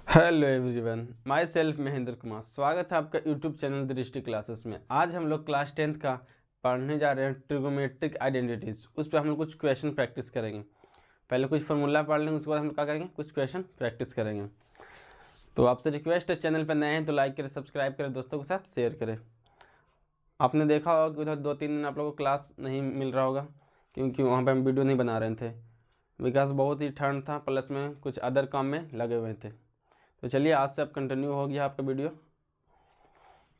Hello everyone, my self Mahendra Kumar. स्वागत है आपका यूट्यूब चैनल दृष्टि क्लासेस में। आज हम लोग क्लास 10th का पढ़ने जा रहे हैं ट्रिगोमेट्रिक आइडेंटिटीज़। उस पर हम लोग कुछ क्वेश्चन प्रैक्टिस करेंगे। पहले कुछ फार्मूला पढ़ लेंगे, उसके बाद हम लोग क्या करेंगे, कुछ क्वेश्चन प्रैक्टिस करेंगे। तो आपसे रिक्वेस्ट है, चैनल पर नए हैं तो लाइक करें, सब्सक्राइब करें, दोस्तों के साथ शेयर करें। आपने देखा होगा कि उधर 2-3 दिन आप लोगों को क्लास नहीं मिल रहा होगा, क्योंकि वहाँ पर हम वीडियो नहीं बना रहे थे, बिकॉज बहुत ही ठंड था, प्लस में कुछ अदर काम में लगे हुए थे। तो चलिए आज से अब कंटिन्यू हो गया आपका वीडियो।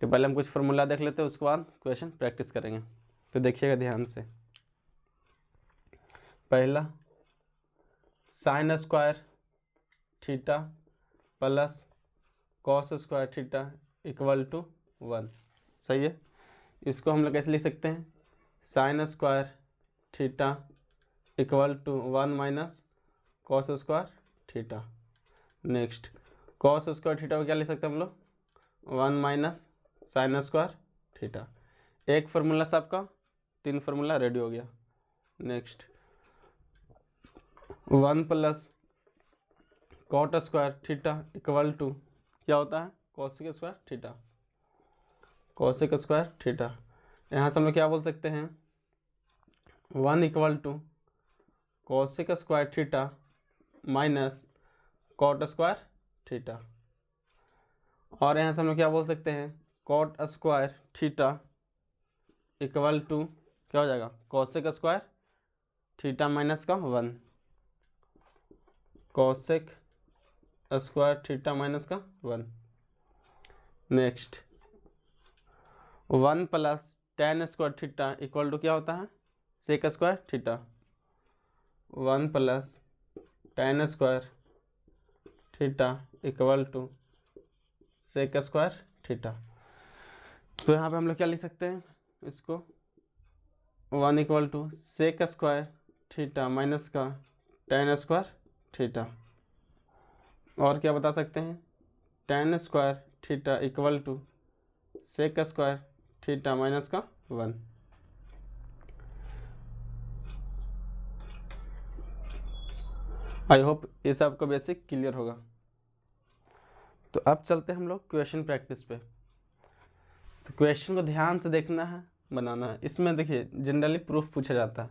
तो पहले हम कुछ फार्मूला देख लेते हैं, उसके बाद क्वेश्चन प्रैक्टिस करेंगे। तो देखिएगा ध्यान से। पहला, sine square theta plus cos square theta equal to 1। सही है। इसको हम लोग कैसे लिख सकते हैं, sine square theta equal to 1 minus cos square theta. Next, cos square theta को क्या लिख सकते हैं हम लोग, 1 माइनस साइन स्क्वायर थीटा। एक फार्मूला से आपका 3 फार्मूला रेडी हो गया। Next, 1 plus cot square theta equal to क्या होता है, cosec square theta. Cosec square theta, यहाँ से हम लोग क्या बोल सकते हैं, 1 equal to cosec square theta minus cot square theta. और यहाँ से हम लोग क्या बोल सकते हैं, cot square theta equal to क्या हो जाएगा, कॉसेक स्क्वायर थीटा माइनस का 1। कॉसेक स्क्वायर थीटा माइनस का 1। Next, 1 plus tan square theta equal to क्या होता है, sec square theta. 1 plus tan square theta equal to sec square theta. तो यहाँ पे हम लोग क्या लिख सकते हैं, इसको 1 equal to sec square theta minus का टेन स्क्वायर थीटा। और क्या बता सकते हैं, tan square theta equal to sec square theta minus का 1। आई होप ये सब आपको बेसिक क्लियर होगा। तो अब चलते हैं हम लोग क्वेश्चन प्रैक्टिस पे। तो क्वेश्चन को ध्यान से देखना है, बनाना है। इसमें देखिए जनरली प्रूफ पूछा जाता है,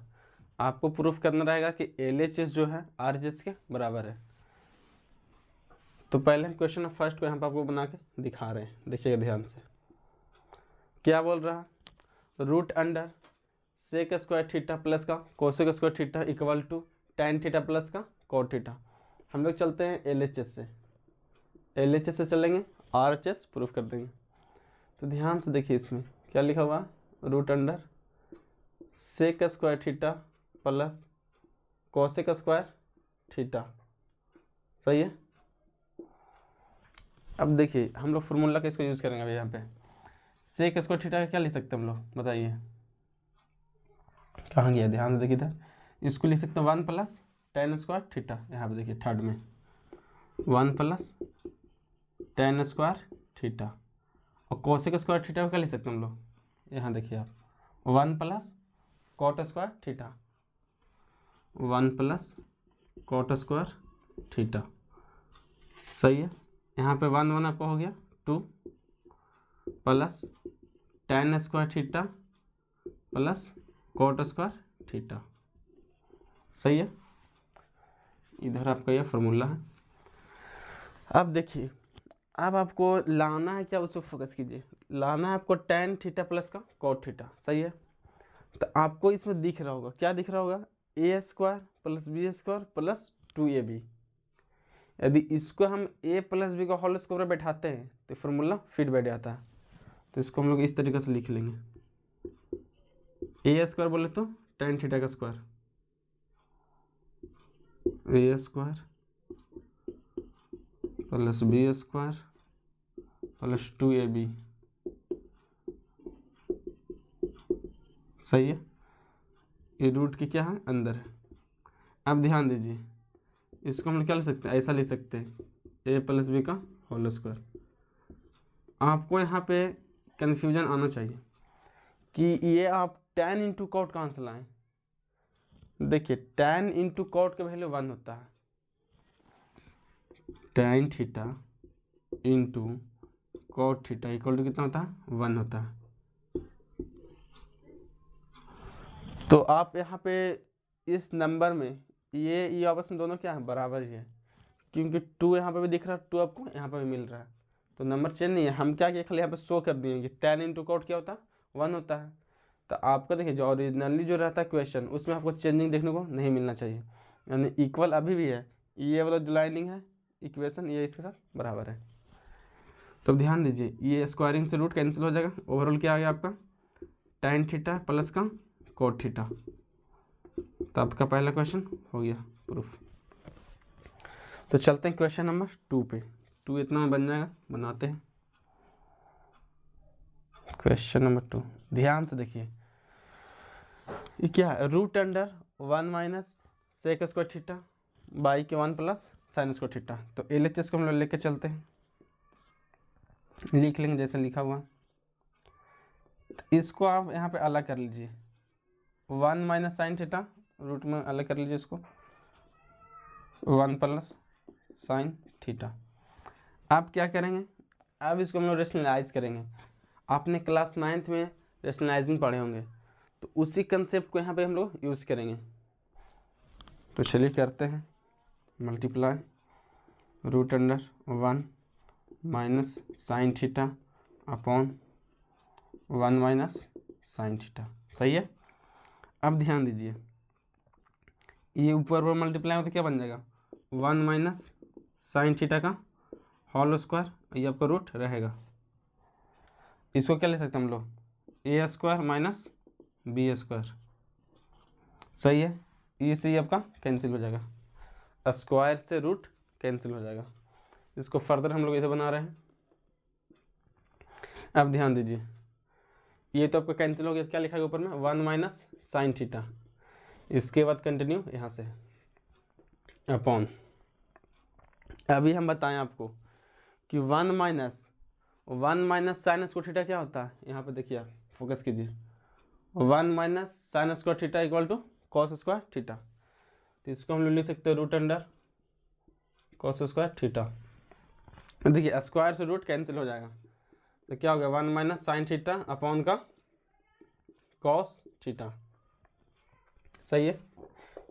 आपको प्रूफ करना रहेगा कि LHS जो है RHS के बराबर है। तो पहले हम क्वेश्चन फर्स्ट को यहाँ पर आपको बना के दिखा रहे हैं, देखिएगा ध्यान से। क्या बोल रहा है, root under sec square theta plus का cosec square theta equal to tan theta plus का कॉट थीटा। हम लोग चलते हैं LHS से, LHS से चलेंगे, RHS प्रूफ कर देंगे। तो ध्यान से देखिए, इसमें क्या लिखा हुआ है, root under sec square theta plus cosec square theta. सही है। अब देखिए हम लोग फार्मूला का इसको यूज़ करेंगे। अभी यहाँ पे सेक स्क्वायर थीटा का क्या लिख सकते हैं हम लोग, बताइए कहाँ गया, ध्यान से देखिए इधर। इसको लिख सकते हैं 1 प्लस टेन स्क्वायर थीटा। यहाँ पे देखिए थर्ड में 1 प्लस टेन स्क्वायर थीटा। और कोसेक स्क्वायर थीटा को क्या लिख सकते हैं हम लोग, यहाँ देखिए आप, 1 plus cot square theta. 1 plus cot square theta. सही है। यहाँ पे 1 1 आपका हो गया 2 plus tan square theta plus cot square theta. सही है। इधर आपका यह फार्मूला है। अब देखिए, अब आपको लाना है क्या, उसको फोकस कीजिए। लाना है आपको टेन थीटा प्लस का कॉट थीटा। सही है। तो आपको इसमें दिख रहा होगा, क्या दिख रहा होगा, A square plus B square plus 2ab। यदि इसको हम a प्लस बी का होल स्क्वायर बैठाते हैं तो फार्मूला फिट बैठ जाता है। तो इसको हम लोग इस तरीके से लिख लेंगे, ए स्क्वायर बोले तो टेन थीटा का square, A square plus B square plus 2ab। सही है। ये रूट की क्या है, अंदर है। अब ध्यान दीजिए, इसको हम लोग क्या लिख सकते हैं, ऐसा लिख सकते हैं, ए प्लस बी का होल स्क्वायर। आपको यहाँ पे कन्फ्यूजन आना चाहिए कि ये आप tan इंटू कॉट कहाँ से लाएं। देखिए tan इंटू कॉट का वैल्यू 1 होता है, tan theta into cot theta equal to कितना होता है 1 होता है। तो आप यहाँ पे इस नंबर में ये आपस में दोनों क्या है, बराबर ही है, क्योंकि 2 यहाँ पे भी दिख रहा है, 2 आपको यहाँ पे भी मिल रहा है, तो नंबर चेंज नहीं है। हम क्या किए, खाली यहाँ पे शो कर दिए कि tan इंटू कॉट क्या होता है 1 होता है। तो आपका देखिए जो ओरिजिनली जो रहता है क्वेश्चन, उसमें आपको चेंजिंग देखने को नहीं मिलना चाहिए, यानी इक्वल अभी भी है, ये वाला जो लाइनिंग है इक्वेशन ये इसके साथ बराबर है। तो अब ध्यान दीजिए, ये स्क्वायरिंग से रूट कैंसिल हो जाएगा, ओवरऑल क्या आ गया आपका tan थीटा प्लस का cot थीटा। तो आपका पहला क्वेश्चन हो गया प्रूफ। तो चलते हैं क्वेश्चन नंबर 2 पे। 2 इतना में बन जाएगा, बनाते हैं क्वेश्चन नंबर 2। ध्यान से देखिए, ये क्या है, root under 1 minus sec square theta by के 1 प्लस साइन स्क्वायर थीटा। तो LHS को हम लोग लेके चलते हैं, लिख लेंगे जैसे लिखा हुआ। तो इसको आप यहाँ पे अलग कर लीजिए, 1 माइनस साइन थीटा रूट में अलग कर लीजिए इसको, 1 प्लस साइन थीटा। आप क्या करेंगे, अब इसको हम लोग रेशनलाइज करेंगे। आपने क्लास 9th में रेशनलाइजिंग पढ़े होंगे, तो उसी कंसेप्ट को यहाँ पे हम लोग यूज़ करेंगे। तो चलिए करते हैं, multiply root under 1 minus sine theta upon 1 minus sine theta. सही है। अब ध्यान दीजिए, ये ऊपर मल्टीप्लाई हो तो क्या बन जाएगा 1 माइनस साइन थीटा का होल स्क्वायर, ये आपका रूट रहेगा। इसको क्या ले सकते हैं हम लोग, ए स्क्वायर माइनस बी स्क्वायर। सही है, ये से आपका कैंसिल हो जाएगा, स्क्वायर से रूट कैंसिल हो जाएगा। इसको फर्दर हम लोग ऐसे बना रहे हैं। अब ध्यान दीजिए, ये तो आपका कैंसिल हो गया, क्या लिखा है ऊपर में 1 माइनस साइन थीटा, इसके बाद कंटिन्यू यहाँ से अपॉन। अभी हम बताएं आपको कि 1 माइनस साइन स्क्वायर थीटा क्या होता है, यहाँ पे देखिए आप फोकस कीजिए, 1 minus sine square theta equal to cos square theta. तो इसको हम लोग लिख सकते हैं root under cos square theta. देखिए स्क्वायर से रूट कैंसिल हो जाएगा, तो क्या हो गया 1 माइनस साइन थीटा अपॉन का कॉस थीटा। सही है,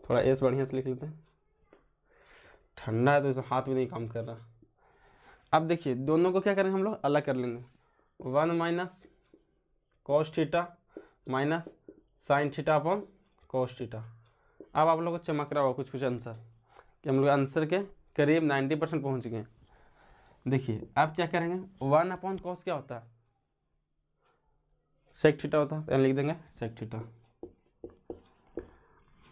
थोड़ा एस बढ़िया से लिख लेते हैं, ठंडा है तो इसे हाथ भी नहीं काम कर रहा। अब देखिए दोनों को क्या करेंगे हम लोग, अलग कर लेंगे, 1 minus cos theta minus sine theta upon cos theta. अब आप लोग को चमक रहा होगा कुछ आंसर, कि हम लोग आंसर के करीब 90% पहुंच गए। देखिए अब क्या करेंगे, 1 अपॉन कॉस क्या होता है, सेक थीटा होता है, लिख देंगे सेक थीटा।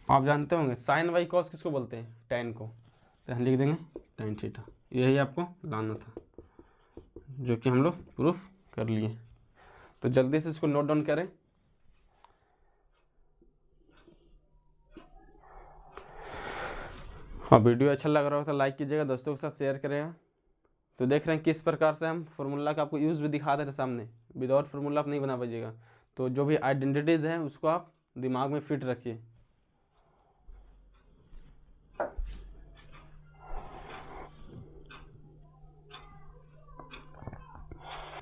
आप जानते होंगे साइन बाई कॉस किसको बोलते हैं, टैन को, तो लिख देंगे टैन थीटा। यही आपको लाना था, जो कि हम लोग प्रूफ कर लिए। तो जल्दी से इसको नोट डाउन करें। और वीडियो अच्छा लग रहा हो तो लाइक कीजिएगा, दोस्तों के साथ शेयर करेगा। तो देख रहे हैं किस प्रकार से हम फार्मूला का आपको यूज़ भी दिखा दे रहे सामने, विदाउट फार्मूला आप नहीं बना पाइएगा। तो जो भी आइडेंटिटीज़ हैं उसको आप दिमाग में फिट रखिए।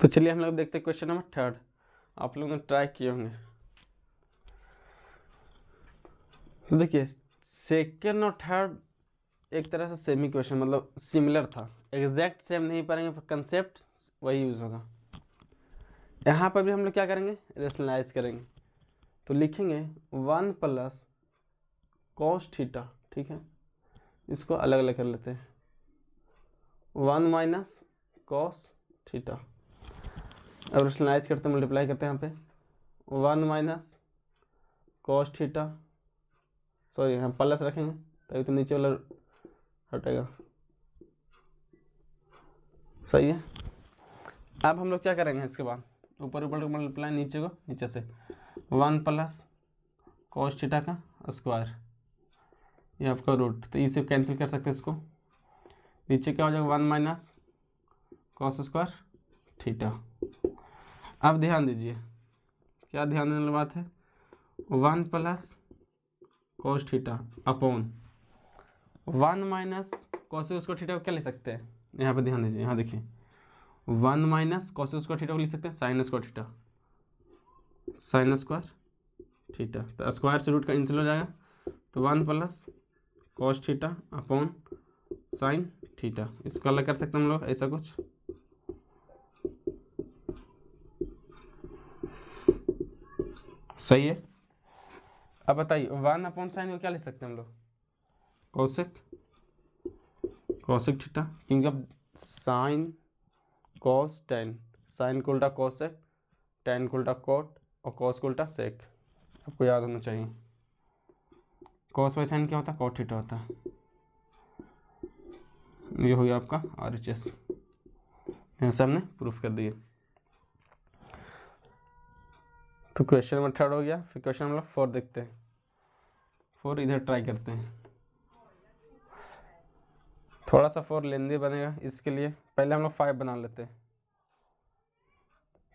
तो चलिए हम लोग देखते हैं क्वेश्चन नंबर 3। आप लोगों ने ट्राई किए होंगे। तो देखिए सेकेंड और थर्ड एक तरह से सेमी क्वेश्चन, मतलब सिमिलर था, एग्जैक्ट सेम नहीं पढ़ेंगे पर कंसेप्ट वही यूज़ होगा। यहाँ पर भी हम लोग क्या करेंगे, रेशनलाइज करेंगे। तो लिखेंगे 1 प्लस कॉस थीटा, ठीक है, इसको अलग अलग कर लेते हैं, 1 माइनस कॉस थीटा। अब रेशनलाइज करते हैं, मल्टीप्लाई करते हैं यहाँ पे 1 माइनस कॉस थीटा, सॉरी हम प्लस रखेंगे तभी तो नीचे वाला हटेगा। सही है। अब हम लोग क्या करेंगे, इसके बाद ऊपर ऊपर मल्टीप्लाई, नीचे को नीचे से 1 प्लस कॉस थीटा का स्क्वायर, ये आपका रूट, तो इसे कैंसिल कर सकते हैं इसको। नीचे क्या हो जाएगा 1 माइनस कॉस स्क्वायर थीटा। अब ध्यान दीजिए, क्या ध्यान देने वाली बात है, 1 plus cos theta upon 1 minus cosec square theta को क्या ले सकते हैं, यहाँ पे ध्यान दीजिए, यहाँ देखिए 1 माइनस कोसेक स्क्वायर थीटा को लिख सकते हैं sine square theta, sign square theta, तो स्क्वायर से रूट का कैंसिल हो जाएगा, तो 1 plus cos theta upon sine theta, इसको अलग कर सकते हैं हम लोग ऐसा कुछ, सही है। अब बताइए 1 अपॉन साइन को क्या ले सकते हैं हम लोग, कॉसेक, कॉसेक थीटा, क्योंकि अब साइन कॉस टेन, साइन को उल्टा कॉसेक, टेन को उल्टा कॉट और कॉस को उल्टा सेक, आपको याद होना चाहिए। कॉस बाई साइन क्या होता है, कॉट थीटा होता है। ये हो गया आपका RHS, यहाँ से हमने प्रूफ कर दिए। तो क्वेश्चन नंबर 3 हो गया। फिर क्वेश्चन नंबर 4 देखते हैं। 4 इधर ट्राई करते हैं, थोड़ा सा 4 लेंदी बनेगा, इसके लिए पहले हम लोग 5 बना लेते हैं,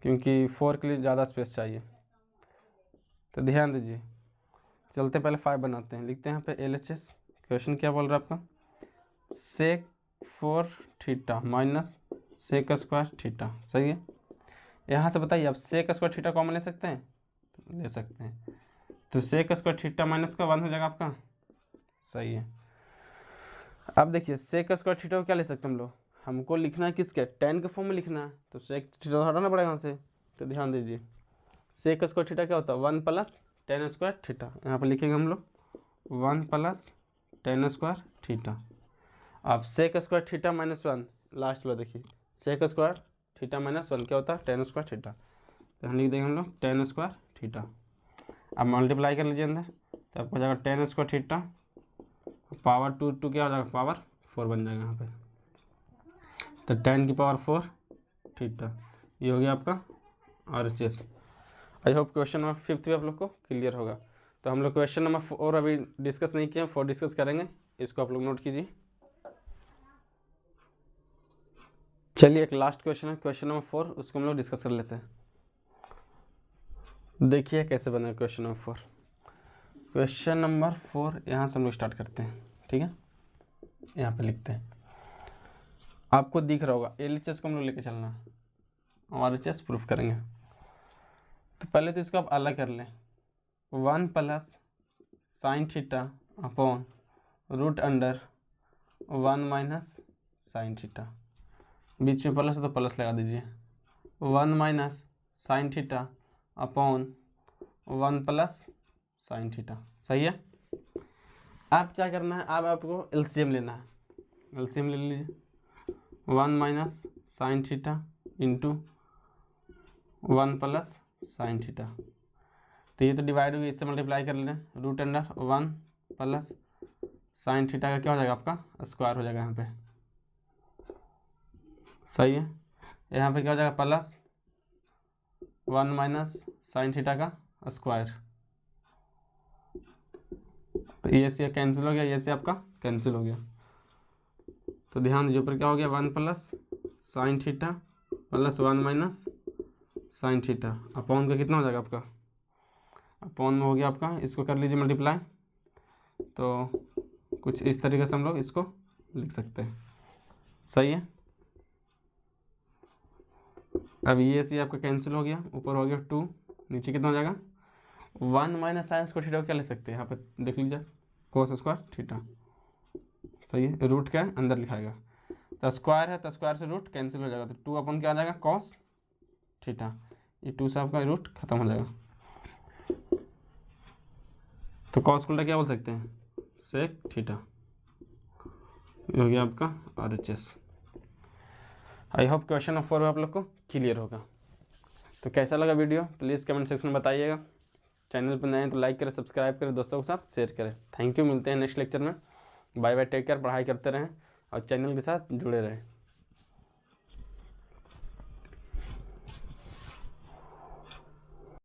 क्योंकि 4 के लिए ज़्यादा स्पेस चाहिए। तो ध्यान दीजिए, चलते पहले 5 बनाते हैं, लिखते हैं यहाँ पे LHS। क्वेश्चन क्या बोल रहा है आपका, sec 4 theta minus sec square theta, सही है। यहाँ से बताइए आप सेक स्क्वायर थीटा कॉमन ले सकते हैं, ले सकते हैं, तो सेक स्क्वायर थीटा माइनस का 1 हो जाएगा आपका, सही है। अब देखिए सेक स्क्वायर थीटा को क्या ले सकते हैं हम लोग, हमको लिखना है किसके, टेन के फॉर्म में लिखना है, तो सेक थीटा हटाना पड़ेगा यहाँ से। तो ध्यान दीजिए सेक स्क्वायर थीटा क्या होता है, 1 प्लस टेन स्क्वायर थीटा, यहाँ पर लिखेंगे हम लोग 1 प्लस टेन स्क्वायर थीटा। अब sec square theta minus 1 last वाला देखिए, सेक स्क्वायर थीटा माइनस 1 क्या होता है, टेन स्क्वायर थीटा, तो हम लिख देंगे हम लोग टेन स्क्वायर थीटा। अब मल्टीप्लाई कर लीजिए अंदर, तो आपको हो जाएगा टेन स्क्वायर थीटा पावर 2 क्या हो जाएगा, पावर 4 बन जाएगा यहाँ पे, तो 10 की पावर 4 थीटा, ये हो गया आपका RHS। I hope question number 5 भी आप लोग को क्लियर होगा। तो हम लोग क्वेश्चन नंबर 4 अभी डिस्कस नहीं किए, 4 डिस्कस करेंगे, इसको आप लोग नोट कीजिए। चलिए एक लास्ट क्वेश्चन है, क्वेश्चन नंबर 4, उसको हम लोग डिस्कस कर लेते हैं। देखिए कैसे बने क्वेश्चन नंबर 4। क्वेश्चन नंबर 4 यहाँ से हम लोग स्टार्ट करते हैं, ठीक है। यहाँ पे लिखते हैं, आपको दिख रहा होगा LHS को हम लोग लेके चलना है, RHS प्रूफ करेंगे। तो पहले तो इसको आप अलग कर लें, 1 plus sine theta upon root under 1 minus sine theta, बीच में प्लस है तो प्लस लगा दीजिए, 1 minus sine theta upon 1 plus sine theta, सही है। आप क्या करना है, अब आपको LCM लेना है, LCM ले लीजिए, 1 minus sine theta into 1 plus sine theta, तो ये तो डिवाइड हुई, इससे मल्टीप्लाई कर लें, root under 1 plus sine theta का क्या हो जाएगा आपका, स्क्वायर हो जाएगा यहाँ पे, सही है। यहाँ पे क्या हो जाएगा, प्लस 1 माइनस साइन थीटा का स्क्वायर, तो ये से कैंसिल हो गया, ये से आपका कैंसिल हो गया। तो ध्यान दीजिए ऊपर क्या हो गया, 1 plus sine theta plus 1 minus sine theta upon का कितना हो जाएगा आपका, अपॉन में हो गया आपका, इसको कर लीजिए मल्टीप्लाई, तो कुछ इस तरीके से हम लोग इसको लिख सकते हैं, सही है। अब ये से आपका कैंसिल हो गया, ऊपर हो गया 2, नीचे कितना हो जाएगा, 1 माइनस साइन स्क्वायर थीटा को क्या ले सकते हैं, यहाँ पे देख लीजिए कोस स्क्वायर थीटा, सही है। रूट क्या है अंदर लिखाएगा, तो स्क्वायर है तो स्क्वायर से रूट कैंसिल हो जाएगा, तो 2 अपन क्या आ जाएगा कॉस थीटा, ये 2 से आपका रूट खत्म हो जाएगा, तो कॉस उल्टा क्या बोल सकते हैं, सेक थीटा, ये हो गया आपका RHS। I hope question number 4 आप लोग को क्लियर होगा। तो कैसा लगा वीडियो प्लीज़ कमेंट सेक्शन में बताइएगा। चैनल पर नए हैं तो लाइक करें, सब्सक्राइब करें, दोस्तों के साथ शेयर करें। थैंक यू, मिलते हैं नेक्स्ट लेक्चर में। बाय बाय, टेक केयर, पढ़ाई करते रहें और चैनल के साथ जुड़े रहें।